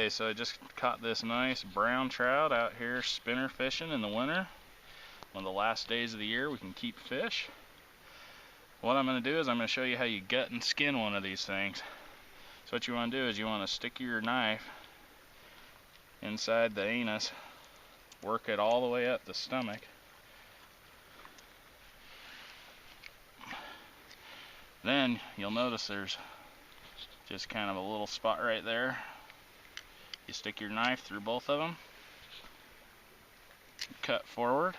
Okay, so I just caught this nice brown trout out here spinner fishing in the winter. One of the last days of the year we can keep fish. What I'm going to do is I'm going to show you how you gut and skin one of these things. So what you want to do is you want to stick your knife inside the anus, work it all the way up the stomach. Then you'll notice there's just kind of a little spot right there. You stick your knife through both of them, cut forward.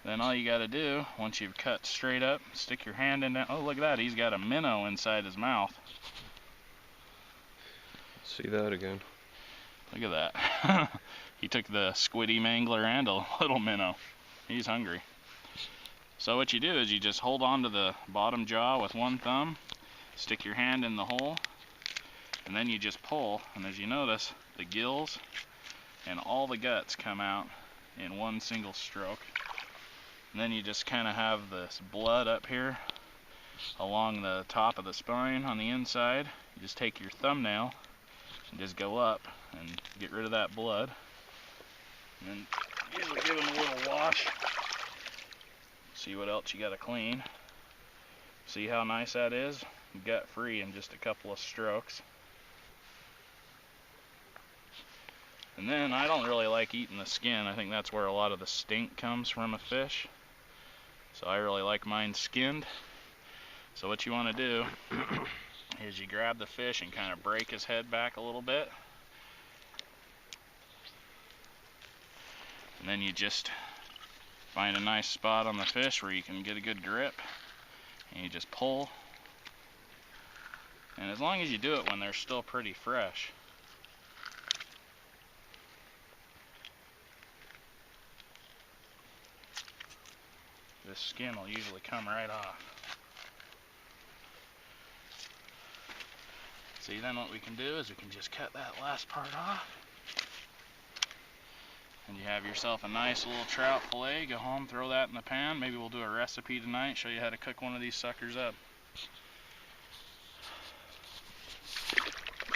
Then all you got to do, once you've cut straight up, stick your hand in there. Oh, look at that, he's got a minnow inside his mouth. See that again. Look at that. He took the squiddy mangler and a little minnow. He's hungry. So what you do is you just hold on to the bottom jaw with one thumb, stick your hand in the hole, and then you just pull, and as you notice, the gills and all the guts come out in one single stroke. And then you just kind of have this blood up here along the top of the spine on the inside. You just take your thumbnail and just go up and get rid of that blood. And then usually give them a little wash. See what else you got to clean. See how nice that is? Gut free in just a couple of strokes. And then I don't really like eating the skin. I think that's where a lot of the stink comes from a fish. So I really like mine skinned. So what you want to do is you grab the fish and kind of break his head back a little bit. And then you just find a nice spot on the fish where you can get a good grip. And you just pull. And as long as you do it when they're still pretty fresh, this skin will usually come right off. See, then what we can do is we can just cut that last part off. And you have yourself a nice little trout fillet. Go home, throw that in the pan. Maybe we'll do a recipe tonight, show you how to cook one of these suckers up.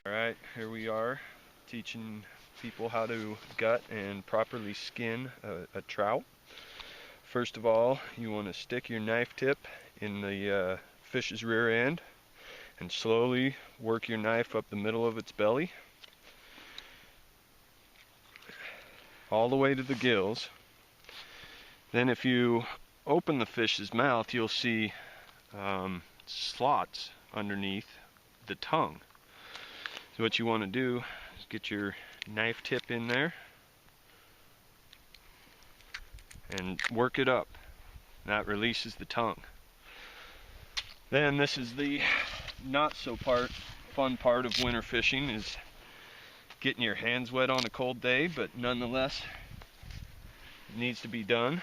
Alright, here we are teaching people how to gut and properly skin a trout. First of all, you want to stick your knife tip in the fish's rear end and slowly work your knife up the middle of its belly all the way to the gills. Then if you open the fish's mouth, you'll see slots underneath the tongue. So what you want to do is get your knife tip in there and work it up. That releases the tongue. Then this is the not so fun part of winter fishing, is getting your hands wet on a cold day, but nonetheless it needs to be done.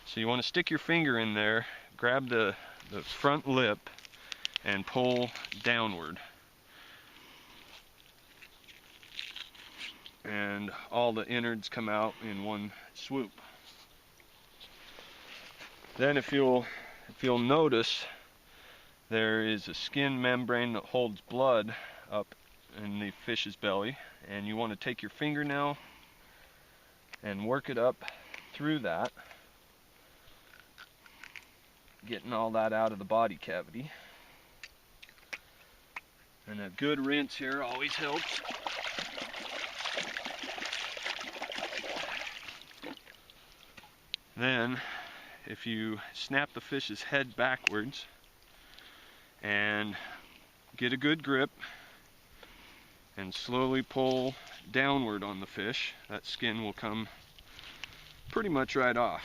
So you want to stick your finger in there, grab the front lip and pull downward. And all the innards come out in one swoop. Then if you'll notice, there is a skin membrane that holds blood up in the fish's belly, and you want to take your fingernail and work it up through that, getting all that out of the body cavity. And a good rinse here always helps. Then, if you snap the fish's head backwards and get a good grip and slowly pull downward on the fish, that skin will come pretty much right off.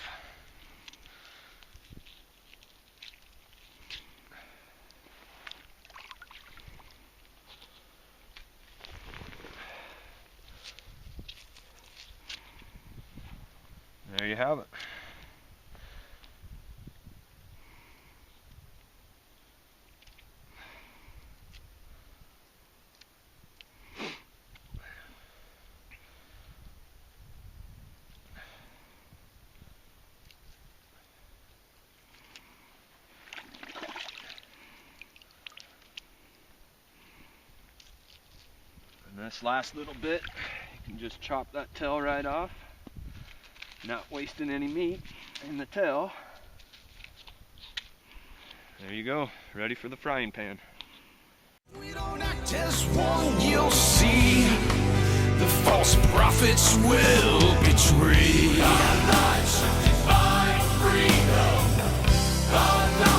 There you have it. This last little bit, you can just chop that tail right off, not wasting any meat in the tail. There you go, ready for the frying pan. We don't act as one, you'll see. The false prophets will betray. Our lives should define freedom. Our lives